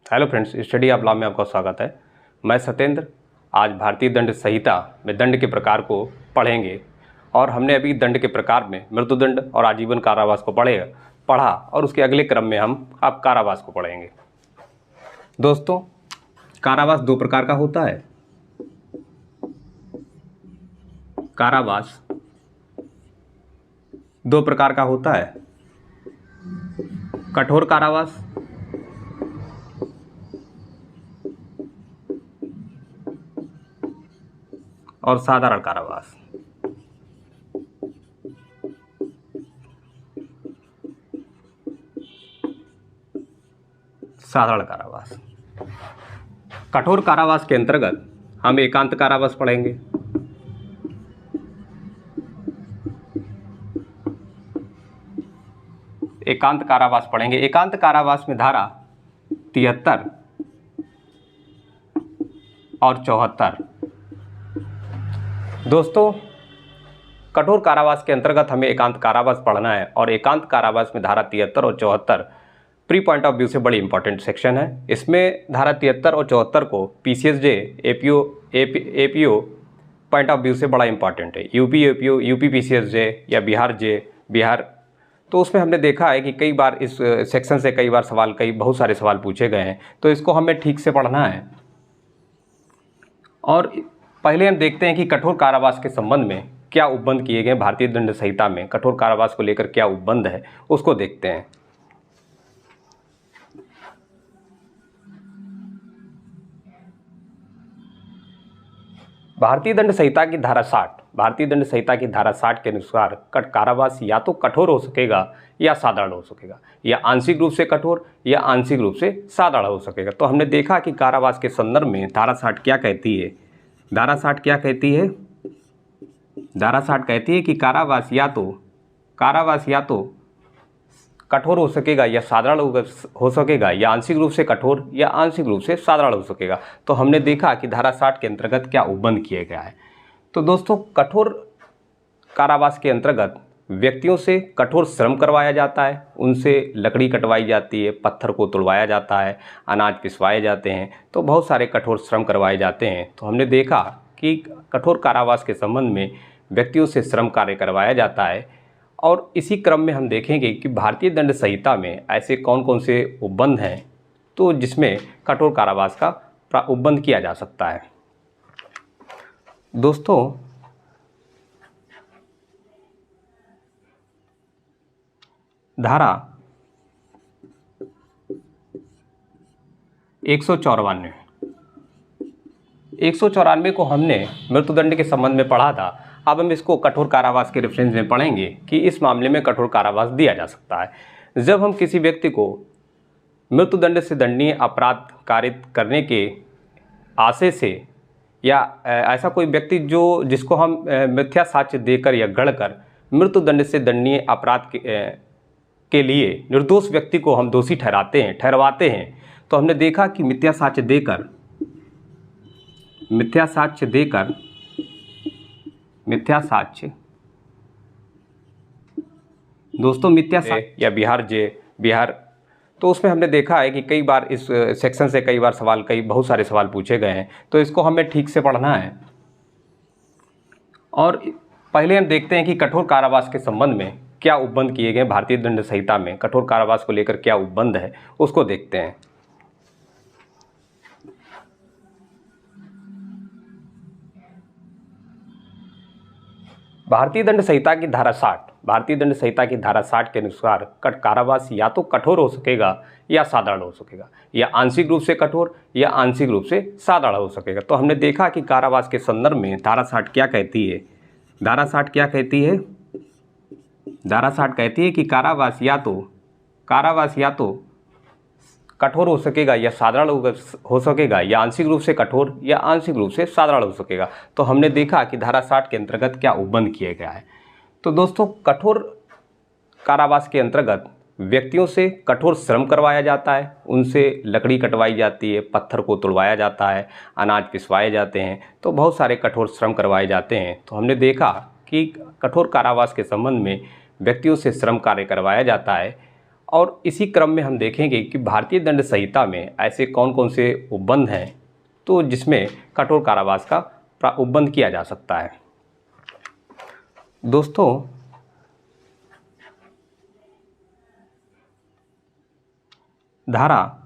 Hello friends, study of law में आपका स्वागत है। मैं सत्येंद्र। आज भारतीय दंड संहिता में दंड के प्रकार को पढ़ेंगे और हमने अभी दंड के प्रकार में मृत्युदंड और आजीवन कारावास को पढ़ा और उसके अगले क्रम में हम अब कारावास को पढ़ेंगे। दोस्तों, कारावास दो प्रकार का होता है। कारावास दो प्रकार का होता है, कठोर कारावास और साधारण कारावास। साधारण कारावास। कठोर कारावास के अंतर्गत हम एकांत कारावास पढ़ेंगे। एकांत कारावास पढ़ेंगे। एकांत कारावास में धारा 73 और 74। दोस्तों, कठोर कारावास के अंतर्गत हमें एकांत कारावास पढ़ना है और एकांत कारावास में धारा 73 और 74 प्री पॉइंट ऑफ व्यू से बड़ी इंपॉर्टेंट सेक्शन है। इसमें धारा 73 और 74 को PCSJ APO point of view से बड़ा इंपॉर्टेंट है। यूपी एपीओ, यूपी पीसीएसजे या बिहार, तो उसमें हमने देखा है कि कई बार इस सेक्शन से कई बार बहुत सारे सवाल पूछे गए हैं, तो इसको हमें ठीक से पढ़ना है। और पहले हम देखते हैं कि कठोर कारावास के संबंध में क्या उपबंध किए गए। भारतीय दंड संहिता में कठोर कारावास को लेकर क्या उपबंध है उसको देखते हैं। भारतीय दंड संहिता की धारा 60 के अनुसार कारावास या तो कठोर हो सकेगा या साधारण हो सकेगा, या आंशिक रूप से कठोर या आंशिक रूप से साधारण हो सकेगा। तो हमने देखा कि कारावास के संदर्भ में धारा 60 क्या कहती है। धारा 60 क्या कहती है? धारा 60 कहती है कि कारावास या तो कठोर हो सकेगा या साधारण हो सकेगा, या आंशिक रूप से कठोर या आंशिक रूप से साधारण हो सकेगा। तो हमने देखा कि धारा 60 के अंतर्गत क्या उपबंध किया गया है। तो दोस्तों, कठोर कारावास के अंतर्गत व्यक्तियों से कठोर श्रम करवाया जाता है, उनसे लकड़ी कटवाई जाती है, पत्थर को तोड़वाया जाता है, अनाज पिसवाए जाते हैं, तो बहुत सारे कठोर श्रम करवाए जाते हैं। तो हमने देखा कि कठोर कारावास के संबंध में व्यक्तियों से श्रम कार्य करवाया जाता है। और इसी क्रम में हम देखेंगे कि भारतीय दंड संहिता में ऐसे कौन कौन से उपबंध हैं तो जिसमें कठोर कारावास का उपबंध किया जा सकता है। दोस्तों, धारा 194 को हमने मृत्युदंड के संबंध में पढ़ा था। अब हम इसको कठोर कारावास के रेफरेंस में पढ़ेंगे कि इस मामले में कठोर कारावास दिया जा सकता है जब हम किसी व्यक्ति को मृत्युदंड से दंडनीय अपराध कारित करने के आशय से, या ऐसा कोई व्यक्ति जिसको हम मिथ्या साक्ष्य देकर या गढ़कर मृत्युदंड से दंडनीय अपराध के लिए निर्दोष व्यक्ति को हम दोषी ठहरवाते हैं। तो हमने देखा कि मिथ्या साक्ष्य या बिहार, तो उसमें हमने देखा है कि कई बार इस सेक्शन से कई बार बहुत सारे सवाल पूछे गए हैं, तो इसको हमें ठीक से पढ़ना है। और पहले हम देखते हैं कि कठोर कारावास के संबंध में क्या उपबंध किए गए। भारतीय दंड संहिता में कठोर कारावास को लेकर क्या उपबंध है उसको देखते हैं। भारतीय दंड संहिता की धारा 60 के अनुसार कारावास या तो कठोर हो सकेगा या साधारण हो सकेगा, या आंशिक रूप से कठोर या आंशिक रूप से साधारण हो सकेगा। तो हमने देखा कि कारावास के संदर्भ में धारा 60 क्या कहती है। धारा 60 कहती है कि कारावास या तो कठोर हो सकेगा या साधारण हो सकेगा, या आंशिक रूप से कठोर या आंशिक रूप से साधारण हो सकेगा। तो हमने देखा कि धारा 60 के अंतर्गत क्या उपबंध किया गया है। तो दोस्तों, कठोर कारावास के अंतर्गत व्यक्तियों से कठोर श्रम करवाया जाता है, उनसे लकड़ी कटवाई जाती है, पत्थर को तोड़वाया जाता है, अनाज पिसवाए जाते हैं, तो बहुत सारे कठोर श्रम करवाए जाते हैं। तो हमने देखा कि कठोर कारावास के संबंध में व्यक्तियों से श्रम कार्य करवाया जाता है। और इसी क्रम में हम देखेंगे कि भारतीय दंड संहिता में ऐसे कौन कौन से उपबंध हैं तो जिसमें कठोर कारावास का उपबंध किया जा सकता है। दोस्तों, धारा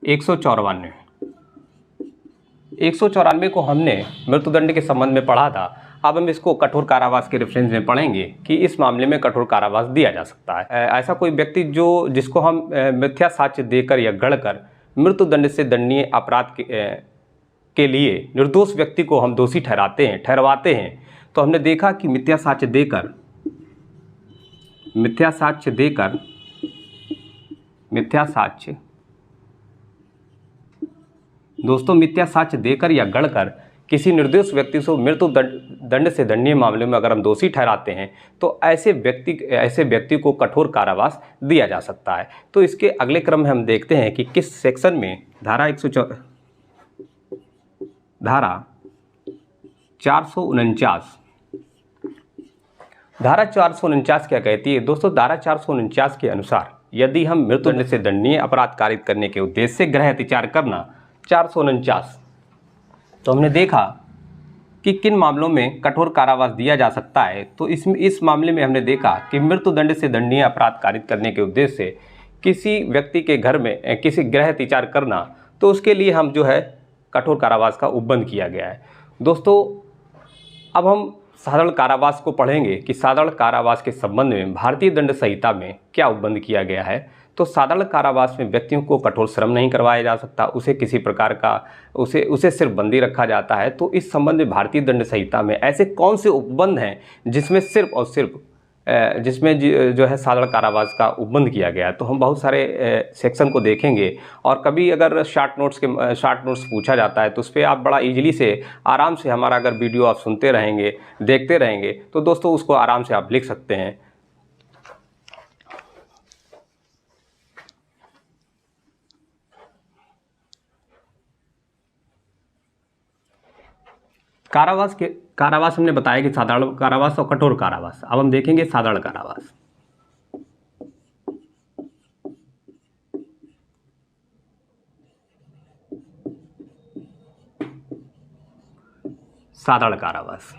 194 को हमने मृत्युदंड के संबंध में पढ़ा था। अब हम इसको कठोर कारावास के रेफरेंस में पढ़ेंगे कि इस मामले में कठोर कारावास दिया जा सकता है। ऐसा कोई व्यक्ति जिसको हम मिथ्या साक्ष्य देकर या गढ़कर मृत्युदंड से दंडनीय अपराध के लिए निर्दोष व्यक्ति को हम दोषी ठहरवाते हैं, तो हमने देखा कि मिथ्या साक्ष्य देकर या गढ़कर किसी निर्दोष व्यक्ति को मृत्यु दंड से दंडनीय मामले में अगर हम दोषी ठहराते हैं तो ऐसे व्यक्ति को कठोर कारावास दिया जा सकता है। तो इसके अगले क्रम में हम देखते हैं कि किस सेक्शन में धारा 449 क्या कहती है। दोस्तों, धारा 449 के अनुसार यदि हम मृत्युदंड से दंडनीय अपराध कारित करने के उद्देश्य से गृह अतिचार करना 449, तो हमने देखा कि किन मामलों में कठोर कारावास दिया जा सकता है। तो इस मामले में हमने देखा कि मृत्युदंड से दंडनीय अपराध कारित करने के उद्देश्य से किसी व्यक्ति के घर में किसी गृह अतिचार करना, तो उसके लिए हम जो है कठोर कारावास का उपबंध किया गया है। दोस्तों, अब हम साधारण कारावास को पढ़ेंगे कि साधारण कारावास के संबंध में भारतीय दंड संहिता में क्या उपबंध किया गया है। तो साधारण कारावास में व्यक्तियों को कठोर श्रम नहीं करवाया जा सकता, उसे किसी प्रकार का उसे सिर्फ बंदी रखा जाता है। तो इस संबंध में भारतीय दंड संहिता में ऐसे कौन से उपबंध हैं जिसमें सिर्फ और सिर्फ जो है साधारण कारावास का उपबंध किया गया है। तो हम बहुत सारे सेक्शन को देखेंगे और कभी अगर शॉर्ट नोट्स पूछा जाता है तो उस पर आप बड़ा इजीली से आराम से हमारा अगर वीडियो आप सुनते रहेंगे, देखते रहेंगे, तो दोस्तों उसको आराम से आप लिख सकते हैं। कारावास हमने बताया कि साधारण कारावास और कठोर कारावास। अब हम देखेंगे साधारण कारावास। साधारण कारावास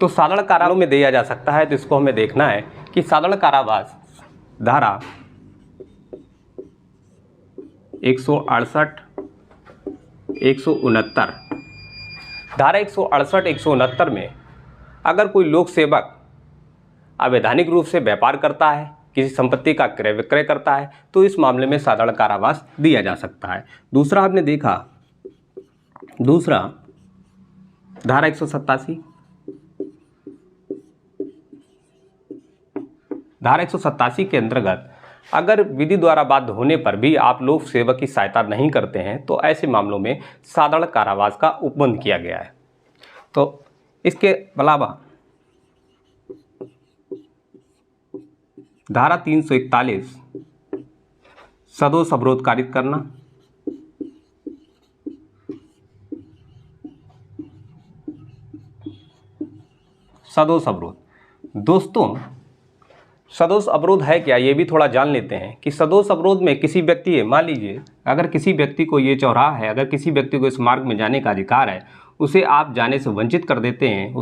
तो साधारण कारावास में दिया जा सकता है। तो इसको हमें देखना है कि साधारण कारावास धारा 168, 169, धारा 168, 169 में अगर कोई लोक सेवक अवैधानिक रूप से व्यापार करता है, किसी संपत्ति का क्रय विक्रय करता है, तो इस मामले में साधारण कारावास दिया जा सकता है। दूसरा हमने देखा, धारा 187, धारा 187 के अंतर्गत अगर विधि द्वारा बाध्य होने पर भी आप लोक सेवक की सहायता नहीं करते हैं तो ऐसे मामलों में साधारण कारावास का उपबंध किया गया है। तो इसके अलावा धारा 341 सदोष अवरोध कारित करना, सदोष अवरोध। दोस्तों, सदोष अवरोध है क्या, ये भी थोड़ा जान लेते हैं कि सदोष अवरोध में किसी व्यक्ति, मान लीजिए अगर किसी व्यक्ति को ये चौराहा है, अगर किसी व्यक्ति को इस मार्ग में जाने का अधिकार है, उसे आप जाने से वंचित कर देते हैं,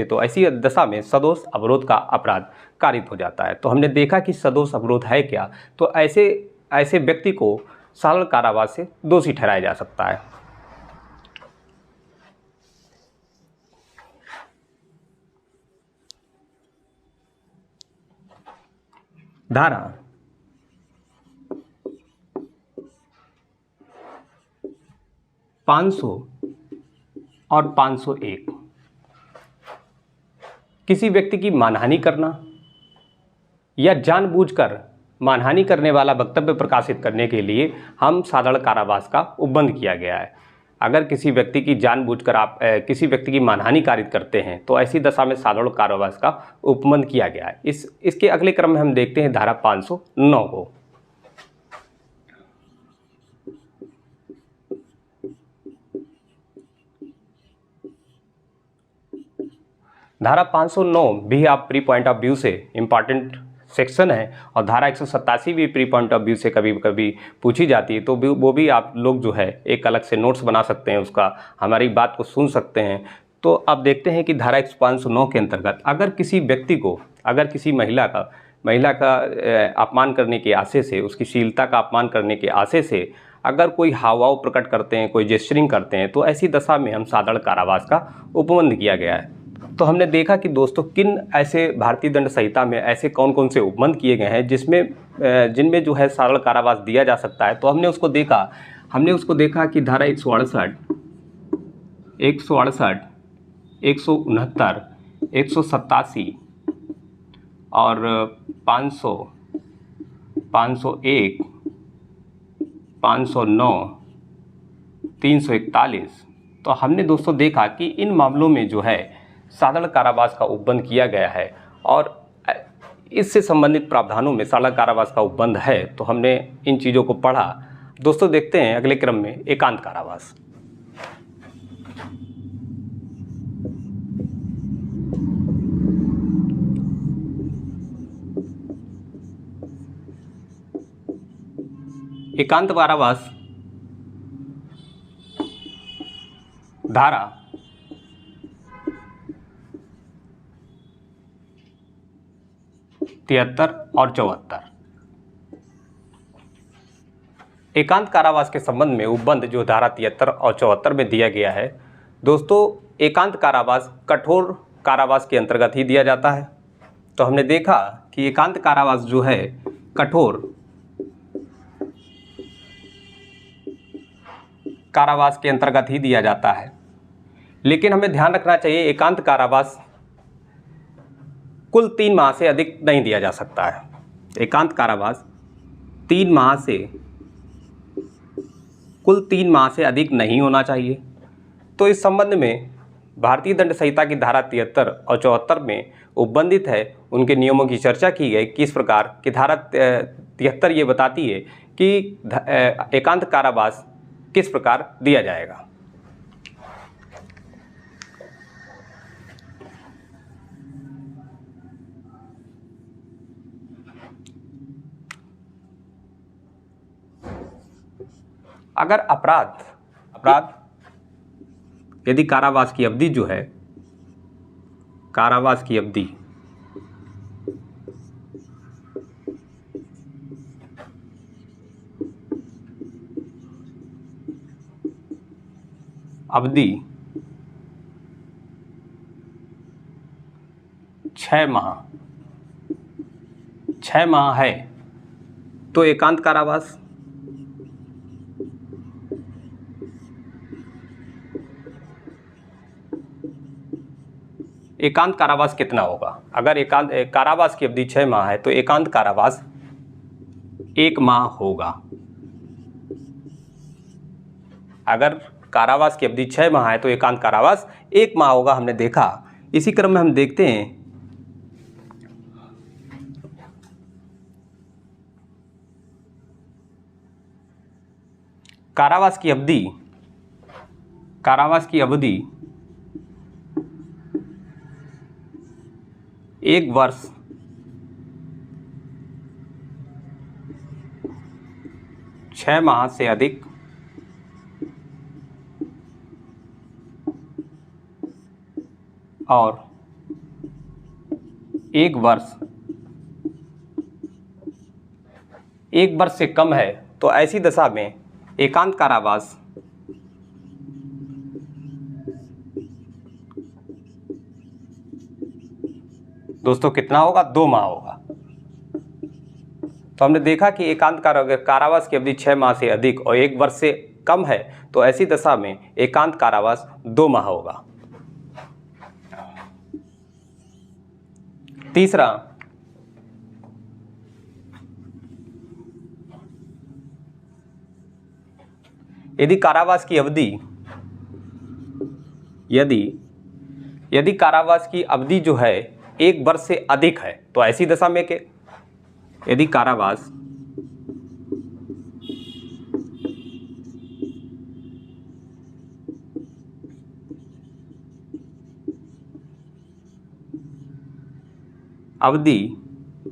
तो ऐसी दशा में सदोष अवरोध का अपराध कारित हो जाता है। तो हमने देखा कि सदोष अवरोध है क्या, तो ऐसे व्यक्ति को साधारण कारावास से दोषी ठहराया जा सकता है। धारा 500 और 501 किसी व्यक्ति की मानहानि करना या जानबूझकर मानहानि करने वाला वक्तव्य प्रकाशित करने के लिए हम साधारण कारावास का उपबंध किया गया है। अगर किसी व्यक्ति की जानबूझकर आप किसी व्यक्ति की मानहानि कारित करते हैं तो ऐसी दशा में साधारण कारावास का उपबंध किया गया है। इसके अगले क्रम में हम देखते हैं धारा 509 को। धारा 509 भी आप प्री पॉइंट ऑफ व्यू से इम्पॉर्टेंट सेक्शन है, और धारा 187 भी प्री पॉइंट ऑफ व्यू से कभी कभी पूछी जाती है, तो वो भी आप लोग जो है एक अलग से नोट्स बना सकते हैं, उसका हमारी बात को सुन सकते हैं। तो अब देखते हैं कि धारा 10509 के अंतर्गत अगर किसी व्यक्ति को, अगर किसी महिला का अपमान करने के आशय से, उसकी शीलता का अपमान करने के आशय से अगर कोई हाव प्रकट करते हैं, कोई जेस्चरिंग करते हैं, तो ऐसी दशा में हम साधारण कारावास का उपबंध किया गया है। तो हमने देखा कि दोस्तों किन ऐसे भारतीय दंड संहिता में ऐसे कौन कौन से उपबंध किए गए हैं जिनमें जो है साधारण कारावास दिया जा सकता है। तो हमने उसको देखा कि धारा 168, 169, 187 और 500, 501, 509, 341। तो हमने दोस्तों देखा कि इन मामलों में जो है साधारण कारावास का उपबंध किया गया है, और इससे संबंधित प्रावधानों में साधारण कारावास का उपबंध है। तो हमने इन चीज़ों को पढ़ा। दोस्तों देखते हैं अगले क्रम में एकांत कारावास। एकांत कारावास धारा 73 और 74। एकांत कारावास के संबंध में उपबंध जो धारा 73 और 74 में दिया गया है, दोस्तों एकांत कारावास कठोर कारावास के अंतर्गत ही दिया जाता है। तो हमने देखा कि एकांत कारावास जो है कठोर कारावास के अंतर्गत ही दिया जाता है, लेकिन हमें ध्यान रखना चाहिए एकांत कारावास कुल 3 माह से अधिक नहीं दिया जा सकता है। एकांत कारावास 3 माह से, कुल 3 माह से अधिक नहीं होना चाहिए। तो इस संबंध में भारतीय दंड संहिता की धारा 73 और 74 में उपबंधित है उनके नियमों की चर्चा की गई। किस प्रकार कि धारा 73 ये बताती है कि एकांत कारावास किस प्रकार दिया जाएगा। अगर अपराध यदि कारावास की अवधि जो है, कारावास की अवधि अवधि 6 माह है तो एकांत कारावास, एकांत कारावास कितना होगा? अगर एकांत कारावास की अवधि 6 माह है तो एकांत कारावास 1 माह होगा। अगर कारावास की अवधि 6 माह है तो एकांत कारावास 1 माह होगा, हमने देखा। इसी क्रम में हम देखते हैं कारावास की अवधि 1 वर्ष, 6 माह से अधिक और 1 वर्ष से कम है तो ऐसी दशा में एकांत कारावास दोस्तों कितना होगा? 2 माह होगा। तो हमने देखा कि एकांत कारावास की अवधि 6 माह से अधिक और 1 वर्ष से कम है तो ऐसी दशा में एकांत कारावास 2 माह होगा। तीसरा, यदि कारावास की अवधि यदि कारावास की अवधि जो है 1 वर्ष से अधिक है तो ऐसी दशा में के यदि कारावास अवधि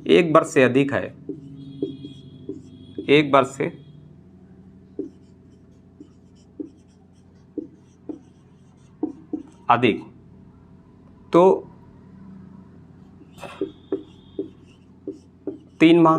1 वर्ष से अधिक है, 1 वर्ष से अधिक, तो 3 माह,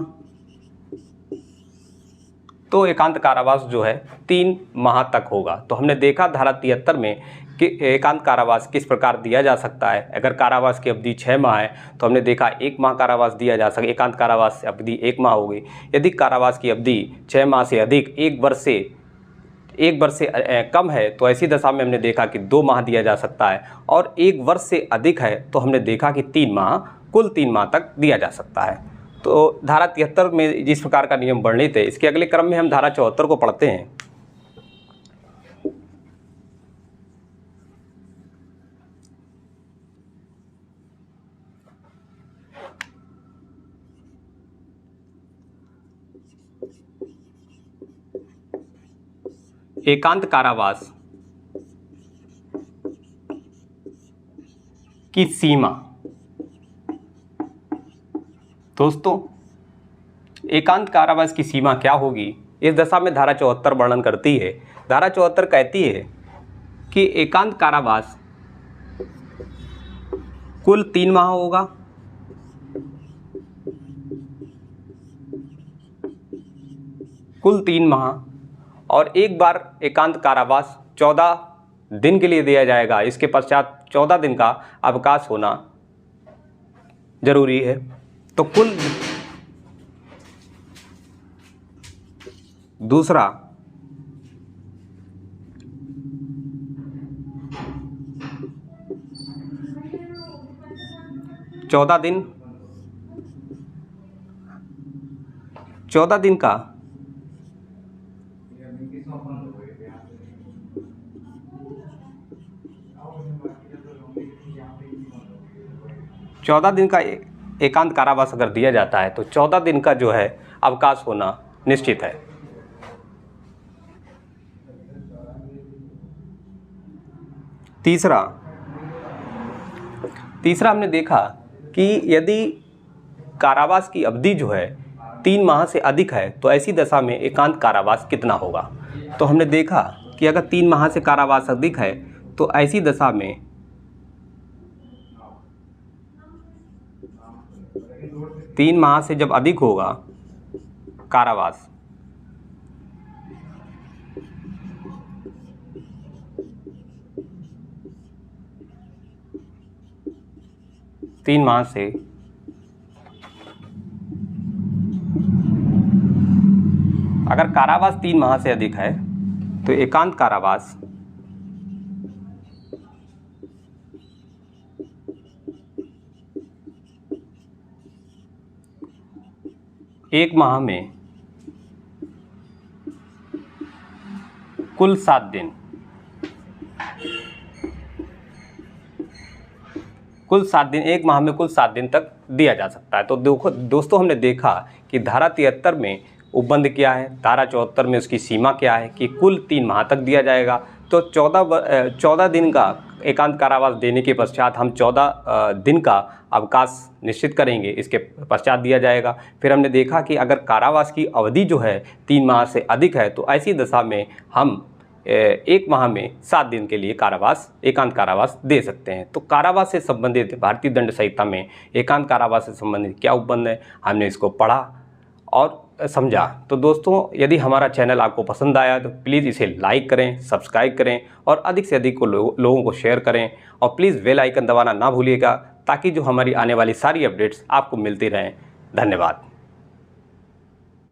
तो एकांत कारावास जो है 3 माह तक होगा। तो हमने देखा धारा 73 में कि एकांत कारावास किस प्रकार दिया जा सकता है। अगर कारावास की अवधि 6 माह है तो हमने देखा 1 माह कारावास दिया जा सके, एकांत कारावास अवधि 1 माह होगी। यदि कारावास की अवधि 6 माह से अधिक 1 वर्ष से कम है तो ऐसी दशा में हमने देखा कि 2 माह दिया जा सकता है, और 1 वर्ष से अधिक है तो हमने देखा कि 3 माह, कुल 3 माह तक दिया जा सकता है। तो धारा 73 में जिस प्रकार का नियम वर्णित है, इसके अगले क्रम में हम धारा 74 को पढ़ते हैं। एकांत कारावास की सीमा। दोस्तों, एकांत कारावास की सीमा क्या होगी, इस दशा में धारा 74 वर्णन करती है। धारा 74 कहती है कि एकांत कारावास कुल 3 माह होगा, कुल 3 माह, और एक बार एकांत कारावास 14 दिन के लिए दिया जाएगा। इसके पश्चात 14 दिन का अवकाश होना जरूरी है। तो कुल दूसरा, चौदह दिन का 14 दिन का एकांत कारावास अगर दिया जाता है तो 14 दिन का जो है अवकाश होना निश्चित है। तीसरा हमने देखा कि यदि कारावास की अवधि जो है 3 माह से अधिक है तो ऐसी दशा में एकांत कारावास कितना होगा। तो हमने देखा कि अगर 3 माह से कारावास अधिक है तो ऐसी दशा में 3 माह से जब अधिक होगा कारावास, तीन माह से अगर कारावास 3 माह से अधिक है तो एकांत कारावास 1 माह में कुल 7 दिन, एक माह में कुल 7 दिन तक दिया जा सकता है। तो दोस्तों हमने देखा कि धारा 73 में उपबंध क्या है, धारा 74 में उसकी सीमा क्या है कि कुल 3 माह तक दिया जाएगा। तो 14 दिन का एकांत कारावास देने के पश्चात हम 14 दिन का अवकाश निश्चित करेंगे, इसके पश्चात दिया जाएगा। फिर हमने देखा कि अगर कारावास की अवधि जो है 3 माह से अधिक है तो ऐसी दशा में हम 1 माह में 7 दिन के लिए एकांत कारावास दे सकते हैं। तो कारावास से संबंधित भारतीय दंड संहिता में एकांत कारावास से संबंधित क्या उपबंध है, हमने इसको पढ़ा और समझा। तो दोस्तों, यदि हमारा चैनल आपको पसंद आया तो प्लीज़ इसे लाइक करें, सब्सक्राइब करें और अधिक से अधिक लोगों को शेयर करें, और प्लीज़ बेल आइकन दबाना ना भूलिएगा ताकि जो हमारी आने वाली सारी अपडेट्स आपको मिलती रहें। धन्यवाद।